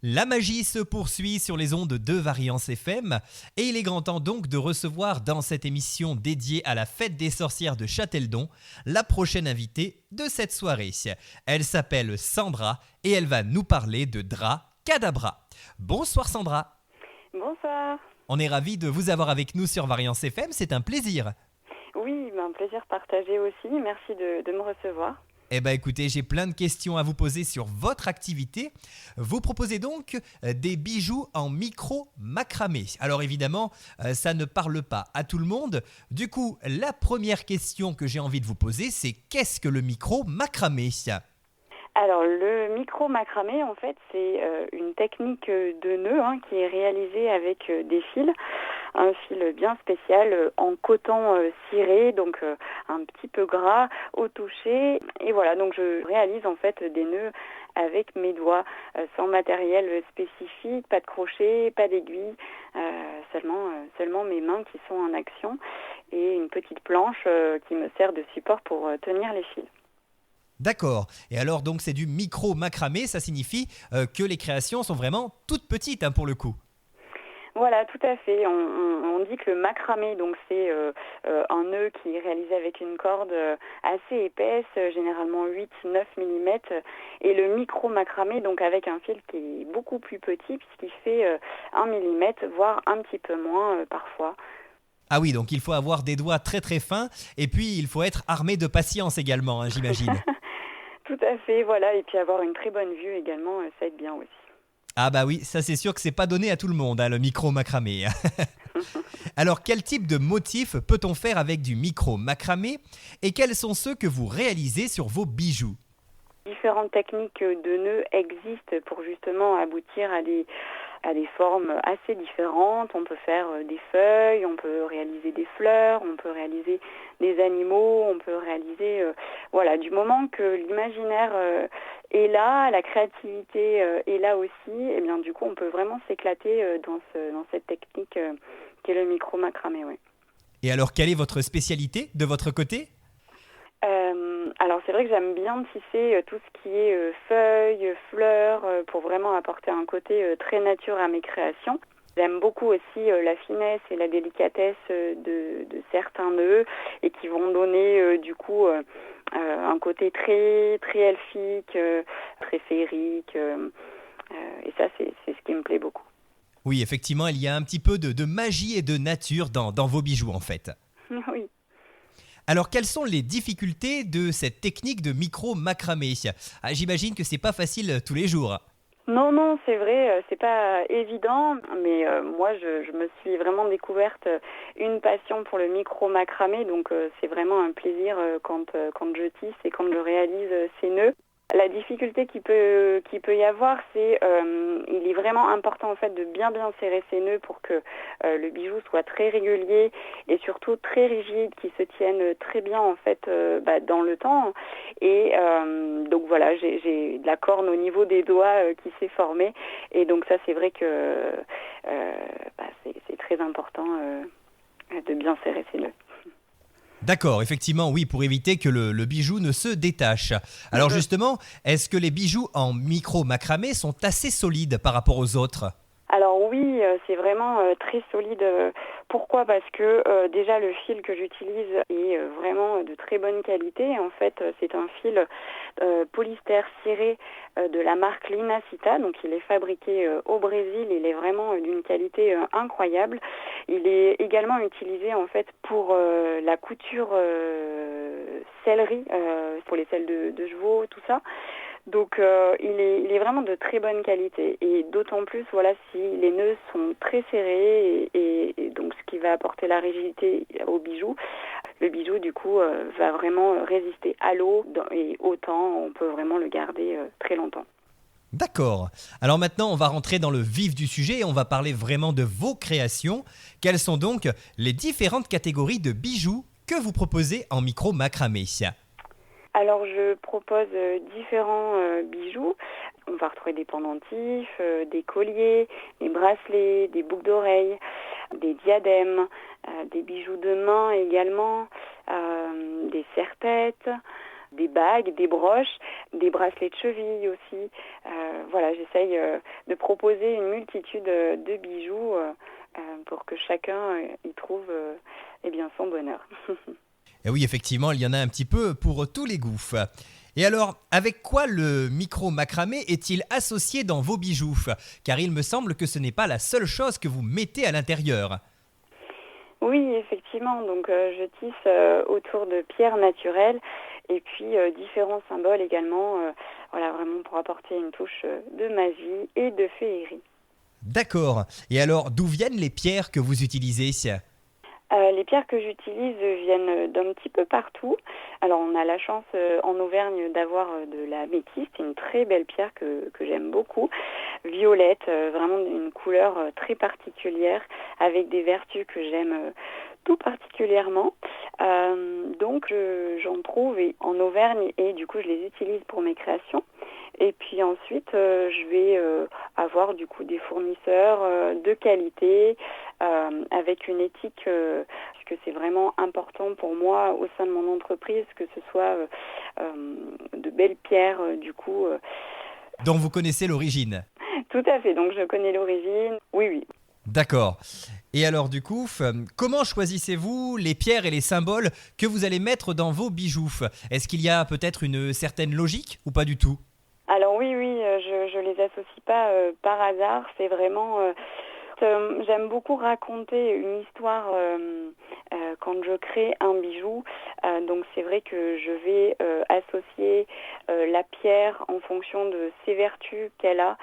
La magie se poursuit sur les ondes de Variance FM et il est grand temps donc de recevoir dans cette émission dédiée à la fête des sorcières de Châteldon la prochaine invitée de cette soirée. Elle s'appelle Sandra et elle va nous parler de Dra Cadabra. Bonsoir Sandra. Bonsoir. On est ravis de vous avoir avec nous sur Variance FM, c'est un plaisir. Oui, un plaisir partagé aussi. Merci de me recevoir. Eh bien écoutez, j'ai plein de questions à vous poser sur votre activité. Vous proposez donc des bijoux en micro macramé. Alors évidemment, ça ne parle pas à tout le monde. Du coup, la première question que j'ai envie de vous poser, c'est qu'est-ce que le micro macramé ? Alors, le micro macramé, en fait, c'est une technique de nœud qui est réalisée avec des fils. Un fil bien spécial en coton ciré, donc un petit peu gras au toucher. Et voilà, donc je réalise en fait des nœuds avec mes doigts, sans matériel spécifique, pas de crochet, pas d'aiguille, seulement mes mains qui sont en action et une petite planche qui me sert de support pour tenir les fils. D'accord. Et alors donc c'est du micro macramé, ça signifie que les créations sont vraiment toutes petites pour le coup. Voilà, tout à fait. On dit que le macramé, donc c'est un nœud qui est réalisé avec une corde assez épaisse, généralement 8-9 mm, et le micro macramé, donc avec un fil qui est beaucoup plus petit, puisqu'il fait 1 mm, voire un petit peu moins parfois. Ah oui, donc il faut avoir des doigts très très fins, et puis il faut être armé de patience également, j'imagine. Tout à fait, voilà, et puis avoir une très bonne vue également, ça aide bien aussi. Ah bah oui, ça c'est sûr que c'est pas donné à tout le monde, le micro macramé. Alors quel type de motif peut-on faire avec du micro macramé et quels sont ceux que vous réalisez sur vos bijoux ? Différentes techniques de nœuds existent pour justement aboutir à des formes assez différentes. On peut faire des feuilles, on peut réaliser des fleurs, on peut réaliser des animaux, on peut réaliser... du moment que l'imaginaire est là, la créativité est là aussi, et bien du coup on peut vraiment s'éclater dans cette technique qui est le micro macramé. Ouais. Et alors quelle est votre spécialité de votre côté ? Alors c'est vrai que j'aime bien tisser tout ce qui est feuilles, fleurs, pour vraiment apporter un côté très nature à mes créations. J'aime beaucoup aussi la finesse et la délicatesse de certains nœuds et qui vont donner du coup un côté très très elfique, très féerique. Et ça c'est ce qui me plaît beaucoup. Oui, effectivement, il y a un petit peu de magie et de nature dans vos bijoux en fait. Oui. Alors, quelles sont les difficultés de cette technique de micro macramé ? J'imagine que c'est pas facile tous les jours. Non, c'est vrai, c'est pas évident, mais moi je me suis vraiment découverte une passion pour le micro macramé, donc c'est vraiment un plaisir quand je tisse et quand je réalise ces nœuds. La difficulté qu'il peut y avoir, c'est il est vraiment important en fait de bien serrer ses nœuds pour que le bijou soit très régulier et surtout très rigide, qu'il se tienne très bien en fait dans le temps. Et donc voilà, j'ai de la corne au niveau des doigts qui s'est formée et donc ça c'est vrai que c'est très important de bien serrer ses nœuds. D'accord, effectivement, oui, pour éviter que le bijou ne se détache. Alors justement, est-ce que les bijoux en micro macramé sont assez solides par rapport aux autres ? Alors oui, c'est vraiment très solide. Pourquoi ? Parce que déjà le fil que j'utilise est vraiment de très bonne qualité. En fait, c'est un fil polyester ciré de la marque Linacita. Donc il est fabriqué au Brésil. Il est vraiment d'une qualité incroyable. Il est également utilisé en fait pour la couture sellerie, pour les selles de chevaux, tout ça. Donc il est vraiment de très bonne qualité et d'autant plus si les nœuds sont très serrés et donc ce qui va apporter la rigidité au bijou. Le bijou du coup va vraiment résister à l'eau et au temps, on peut vraiment le garder très longtemps. D'accord. Alors maintenant, on va rentrer dans le vif du sujet et on va parler vraiment de vos créations. Quelles sont donc les différentes catégories de bijoux que vous proposez en micro macramé ? Alors je propose différents bijoux. On va retrouver des pendentifs, des colliers, des bracelets, des boucles d'oreilles, des diadèmes, des bijoux de main également, des serre-têtes, des bagues, des broches, des bracelets de cheville aussi. Voilà, j'essaye de proposer une multitude de bijoux pour que chacun y trouve eh bien, son bonheur. Et oui, effectivement, il y en a un petit peu pour tous les goûts. Et alors, avec quoi le micro-macramé est-il associé dans vos bijoux? Car il me semble que ce n'est pas la seule chose que vous mettez à l'intérieur. Oui, effectivement. Donc, je tisse autour de pierres naturelles et puis différents symboles également, voilà, vraiment pour apporter une touche de magie et de féerie. D'accord. Et alors, d'où viennent les pierres que vous utilisez? Les pierres que j'utilise viennent d'un petit peu partout. Alors on a la chance en Auvergne d'avoir de la métisse, c'est une très belle pierre que j'aime beaucoup, violette, vraiment une couleur très particulière avec des vertus que j'aime tout particulièrement. Donc j'en trouve en Auvergne et du coup je les utilise pour mes créations. Et puis ensuite, je vais avoir du coup des fournisseurs de qualité avec une éthique, puisque c'est vraiment important pour moi au sein de mon entreprise que ce soit de belles pierres du coup. Dont vous connaissez l'origine. Tout à fait, donc je connais l'origine, oui. D'accord. Et alors du coup, comment choisissez-vous les pierres et les symboles que vous allez mettre dans vos bijoux? Est-ce qu'il y a peut-être une certaine logique ou pas du tout? Alors oui, je les associe pas par hasard. C'est vraiment, j'aime beaucoup raconter une histoire quand je crée un bijou. Donc c'est vrai que je vais associer la pierre en fonction de ses vertus qu'elle a,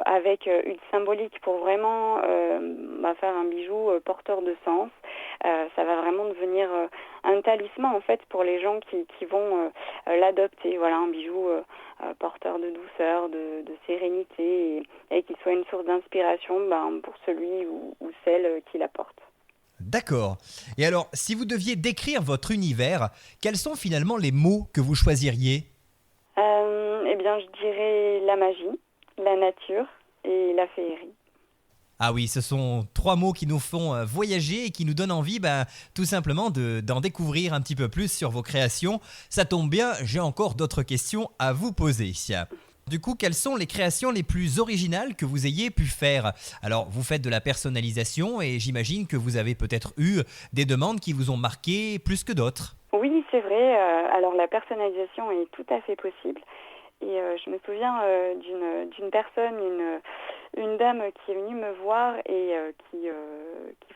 avec une symbolique pour vraiment faire un bijou porteur de sens. Ça va vraiment devenir un talisman en fait pour les gens qui vont l'adopter. Voilà, un bijou porteur de douceur, de sérénité et qui soit une source d'inspiration pour celui ou celle qui la porte. D'accord. Et alors, si vous deviez décrire votre univers, quels sont finalement les mots que vous choisiriez? Eh bien, je dirais la magie, la nature et la féerie. Ah oui, ce sont 3 mots qui nous font voyager et qui nous donnent envie tout simplement d'en découvrir un petit peu plus sur vos créations. Ça tombe bien, j'ai encore d'autres questions à vous poser. Du coup, quelles sont les créations les plus originales que vous ayez pu faire? Alors, vous faites de la personnalisation et j'imagine que vous avez peut-être eu des demandes qui vous ont marqué plus que d'autres. Oui, c'est vrai. Alors, la personnalisation est tout à fait possible. Et je me souviens d'une personne, une dame qui est venue me voir et qui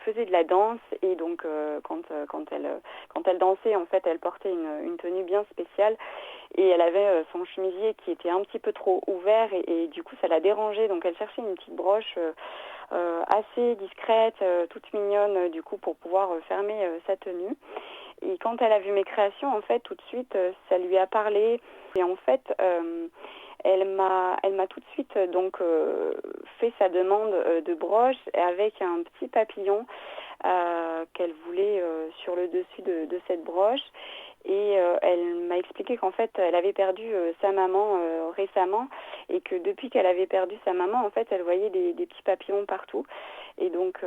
faisait de la danse. Et donc, quand elle dansait, en fait, elle portait une tenue bien spéciale. Et elle avait son chemisier qui était un petit peu trop ouvert et du coup, ça l'a dérangée. Donc, elle cherchait une petite broche assez discrète, toute mignonne, du coup, pour pouvoir fermer sa tenue. Et quand elle a vu mes créations, en fait, tout de suite, ça lui a parlé. Et en fait, elle m'a tout de suite donc fait sa demande de broche avec un petit papillon qu'elle voulait sur le dessus de cette broche. Et elle m'a expliqué qu'en fait, elle avait perdu sa maman récemment et que depuis qu'elle avait perdu sa maman, en fait, elle voyait des petits papillons partout. Et donc,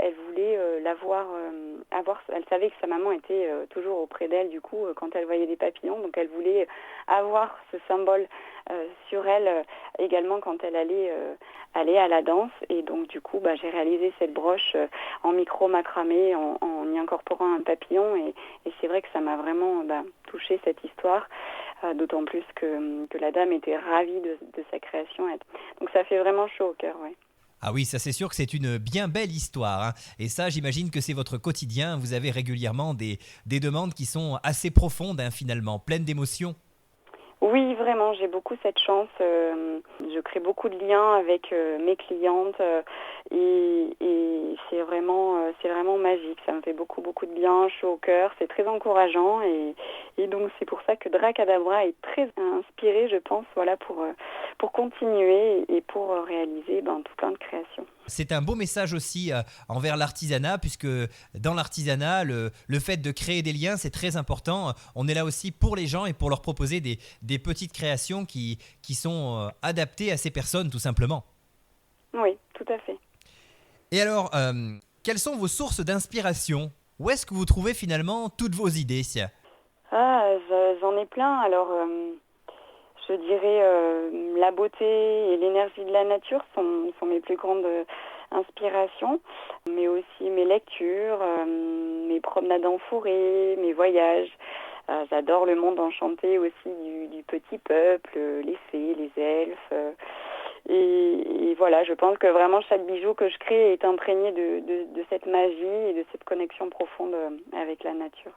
elle voulait elle savait que sa maman était toujours auprès d'elle, du coup, quand elle voyait des papillons. Donc, elle voulait avoir ce symbole sur elle également quand elle allait à la danse. Et donc, du coup, j'ai réalisé cette broche en micro-macramé en y incorporant un papillon. Et c'est vrai que ça m'a vraiment touché cette histoire, d'autant plus que la dame était ravie de sa création. Donc, ça fait vraiment chaud au cœur, oui. Ah oui, ça c'est sûr que c'est une bien belle histoire. Et ça, j'imagine que c'est votre quotidien. Vous avez régulièrement des demandes qui sont assez profondes finalement, pleines d'émotions. Oui, vraiment, j'ai beaucoup cette chance. Je crée beaucoup de liens avec mes clientes et c'est vraiment magique. Ça me fait beaucoup de bien, chaud au cœur. C'est très encourageant et donc c'est pour ça que Dracadabra est très inspiré, je pense, voilà, pour continuer et pour réaliser tout plein de créations. C'est un beau message aussi envers l'artisanat, puisque dans l'artisanat, le fait de créer des liens, c'est très important. On est là aussi pour les gens et pour leur proposer des petites créations qui sont adaptées à ces personnes, tout simplement. Oui, tout à fait. Et alors, quelles sont vos sources d'inspiration? Où est-ce que vous trouvez finalement toutes vos idées? J'en ai plein. Alors, je dirais la beauté et l'énergie de la nature sont mes plus grandes inspirations, mais aussi mes lectures, mes promenades en forêt, mes voyages. J'adore le monde enchanté aussi du petit peuple, les fées, les elfes. Et voilà, je pense que vraiment chaque bijou que je crée est imprégné de cette magie et de cette connexion profonde avec la nature.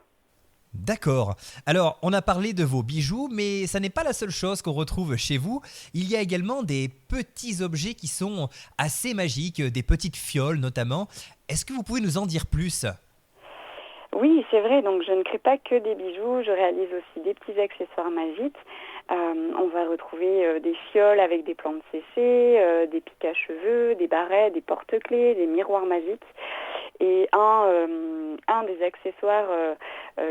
D'accord. Alors, on a parlé de vos bijoux, mais ça n'est pas la seule chose qu'on retrouve chez vous. Il y a également des petits objets qui sont assez magiques, des petites fioles notamment. Est-ce que vous pouvez nous en dire plus ? Oui, c'est vrai, donc je ne crée pas que des bijoux, je réalise aussi des petits accessoires magiques. On va retrouver des fioles avec des plantes séchées, des pics à cheveux, des barrets, des porte-clés, des miroirs magiques. Et un des accessoires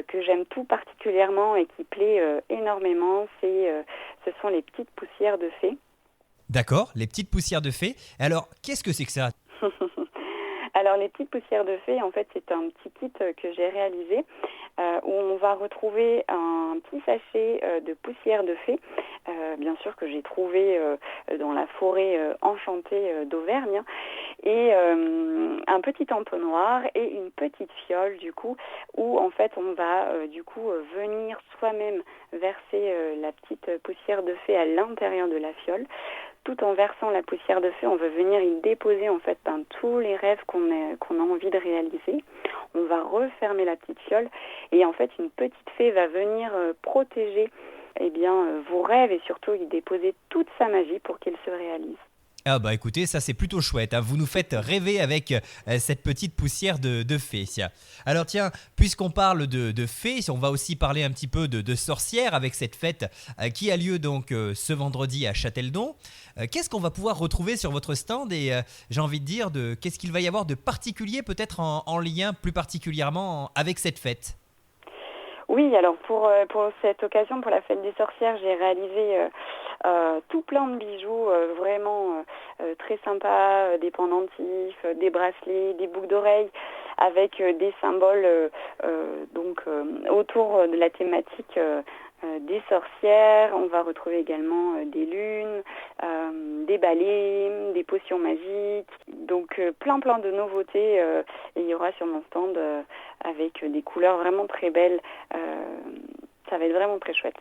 que j'aime tout particulièrement et qui plaît énormément, ce sont les petites poussières de fées. D'accord, les petites poussières de fées. Alors, qu'est-ce que c'est que ça ? Alors les petites poussières de fées, en fait, c'est un petit kit que j'ai réalisé où on va retrouver un petit sachet de poussière de fées, bien sûr que j'ai trouvé dans la forêt enchantée d'Auvergne, et un petit entonnoir et une petite fiole du coup où en fait on va venir soi-même verser la petite poussière de fée à l'intérieur de la fiole. Tout en versant la poussière de fée, on va venir y déposer en fait tous les rêves qu'on a envie de réaliser. On va refermer la petite fiole et en fait une petite fée va venir protéger vos rêves et surtout y déposer toute sa magie pour qu'ils se réalisent. Ah bah écoutez, ça c'est plutôt chouette, hein. Vous nous faites rêver avec cette petite poussière de fées. Alors tiens, puisqu'on parle de fées, on va aussi parler un petit peu de sorcières avec cette fête qui a lieu donc ce vendredi à Châteldon. Qu'est-ce qu'on va pouvoir retrouver sur votre stand et j'ai envie de dire, qu'est-ce qu'il va y avoir de particulier peut-être en lien plus particulièrement avec cette fête ? Oui, alors pour cette occasion, pour la fête des sorcières, j'ai réalisé tout plein de bijoux vraiment très sympas, des pendentifs, des bracelets, des boucles d'oreilles avec des symboles autour de la thématique des sorcières. On va retrouver également des lunes, des balais, des potions magiques, donc plein de nouveautés et il y aura sur mon stand avec des couleurs vraiment très belles. Ça va être vraiment très chouette.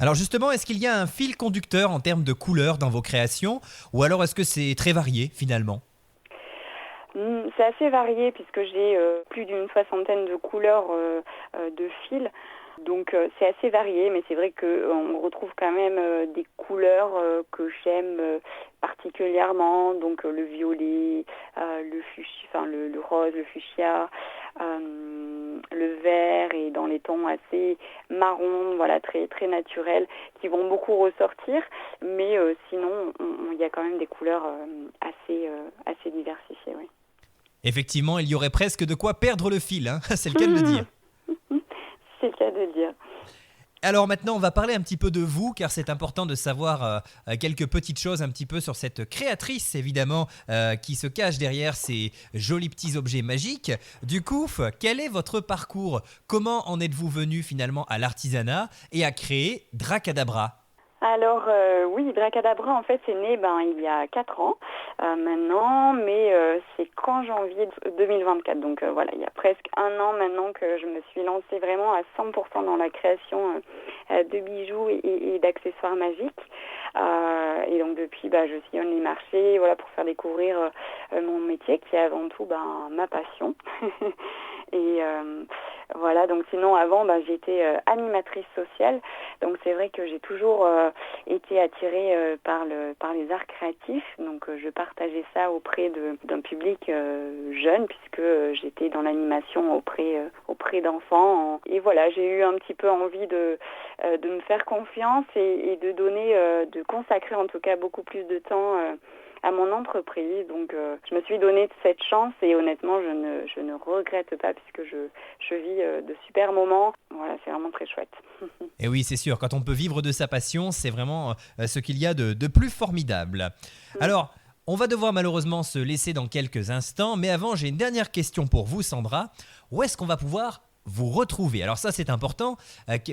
Alors justement, est-ce qu'il y a un fil conducteur en termes de couleurs dans vos créations ou alors est-ce que c'est très varié finalement ? C'est assez varié puisque j'ai plus d'une 60aine de couleurs de fils. Donc c'est assez varié, mais c'est vrai qu'on retrouve quand même des couleurs que j'aime particulièrement, donc le violet, le rose, le fuchsia, le vert et dans les tons assez marrons, voilà, très très naturels, qui vont beaucoup ressortir, mais sinon il y a quand même des couleurs assez diversifiées, oui. Effectivement, il y aurait presque de quoi perdre le fil, hein. C'est le cas de le dire. C'est le cas de le dire. Alors maintenant, on va parler un petit peu de vous, car c'est important de savoir quelques petites choses un petit peu sur cette créatrice, évidemment, qui se cache derrière ces jolis petits objets magiques. Du coup, quel est votre parcours ? Comment en êtes-vous venu finalement à l'artisanat et à créer Dracadabra ? Alors oui, Dracadabra en fait c'est né il y a 4 ans maintenant, mais c'est qu'en janvier 2024, donc voilà, il y a presque 1 an maintenant que je me suis lancée vraiment à 100% dans la création de bijoux et d'accessoires magiques. Et donc depuis je sillonne les marchés, voilà, pour faire découvrir mon métier qui est avant tout ma passion. Et voilà, donc sinon avant j'étais animatrice sociale, donc c'est vrai que j'ai toujours été attirée par les arts créatifs, donc je partageais ça auprès d'un public jeune puisque j'étais dans l'animation auprès d'enfants, et voilà, j'ai eu un petit peu envie de me faire confiance et de consacrer en tout cas beaucoup plus de temps à mon entreprise, donc je me suis donné cette chance et honnêtement je ne regrette pas puisque je vis de super moments. Voilà, c'est vraiment très chouette. Et oui, c'est sûr, quand on peut vivre de sa passion, c'est vraiment ce qu'il y a de plus formidable. Alors, on va devoir malheureusement se laisser dans quelques instants, mais avant, j'ai une dernière question pour vous, Sandra. Où est-ce qu'on va pouvoir vous retrouver. Alors ça, c'est important,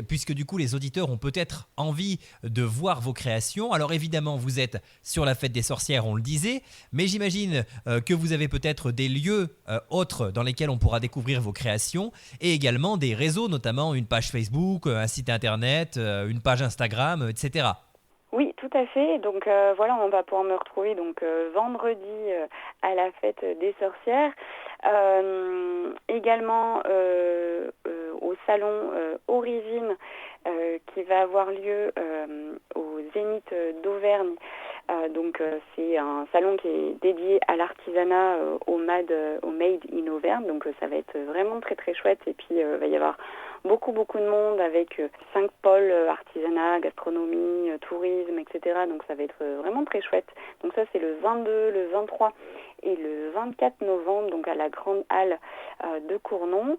puisque du coup, les auditeurs ont peut-être envie de voir vos créations. Alors évidemment, vous êtes sur la fête des sorcières, on le disait, mais j'imagine que vous avez peut-être des lieux autres dans lesquels on pourra découvrir vos créations, et également des réseaux, notamment une page Facebook, un site internet, une page Instagram, etc. Oui, tout à fait. Donc voilà, on va pouvoir me retrouver donc vendredi à la fête des sorcières. Également au salon Origine qui va avoir lieu au Zénith d'Auvergne. C'est un salon qui est dédié à l'artisanat, au Made in Auvergne. Donc ça va être vraiment très très chouette. Et puis il va y avoir beaucoup de monde avec 5 pôles, artisanat, gastronomie, tourisme, etc. Donc ça va être vraiment très chouette. Donc ça c'est le 22, le 23 et le 24 novembre, donc à la Grande Halle de Cournon.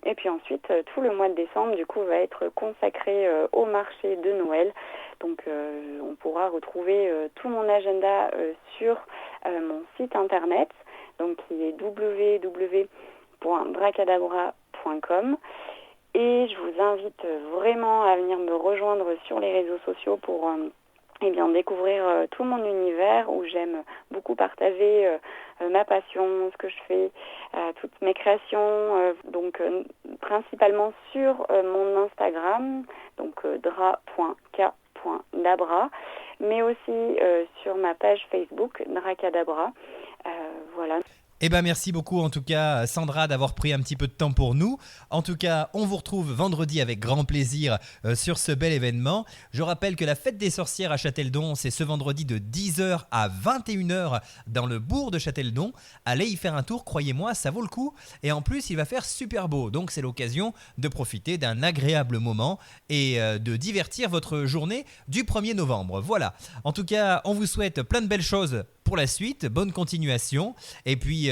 Et puis ensuite, tout le mois de décembre, du coup, va être consacré au marché de Noël. Donc on pourra retrouver tout mon agenda sur mon site internet, donc qui est www.dracadabra.com. Et je vous invite vraiment à venir me rejoindre sur les réseaux sociaux pour découvrir tout mon univers où j'aime beaucoup partager ma passion, ce que je fais, toutes mes créations, principalement sur mon Instagram, donc dra.k.dabra, mais aussi sur ma page Facebook, Dracadabra. Voilà. Eh ben merci beaucoup en tout cas Sandra d'avoir pris un petit peu de temps pour nous. En tout cas, on vous retrouve vendredi avec grand plaisir sur ce bel événement. Je rappelle que la fête des sorcières à Châteldon, c'est ce vendredi de 10h à 21h dans le bourg de Châteldon. Allez y faire un tour, croyez-moi, ça vaut le coup. Et en plus, il va faire super beau. Donc c'est l'occasion de profiter d'un agréable moment et de divertir votre journée du 1er novembre. Voilà. En tout cas, on vous souhaite plein de belles choses pour la suite, bonne continuation et puis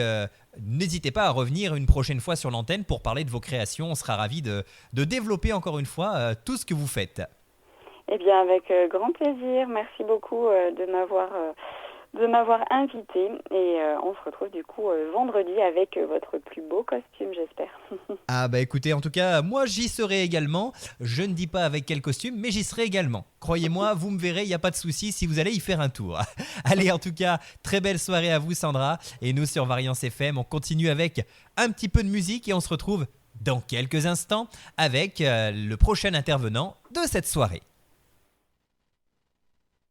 n'hésitez pas à revenir une prochaine fois sur l'antenne pour parler de vos créations, on sera ravis de développer encore une fois tout ce que vous faites. Eh bien avec grand plaisir, merci beaucoup de m'avoir invité et on se retrouve du coup vendredi avec votre plus beau costume, j'espère. Ah bah écoutez, en tout cas, moi j'y serai également. Je ne dis pas avec quel costume, mais j'y serai également. Croyez-moi, vous me verrez, il n'y a pas de souci si vous allez y faire un tour. Allez, en tout cas, très belle soirée à vous Sandra. Et nous sur Variance FM, on continue avec un petit peu de musique et on se retrouve dans quelques instants avec le prochain intervenant de cette soirée.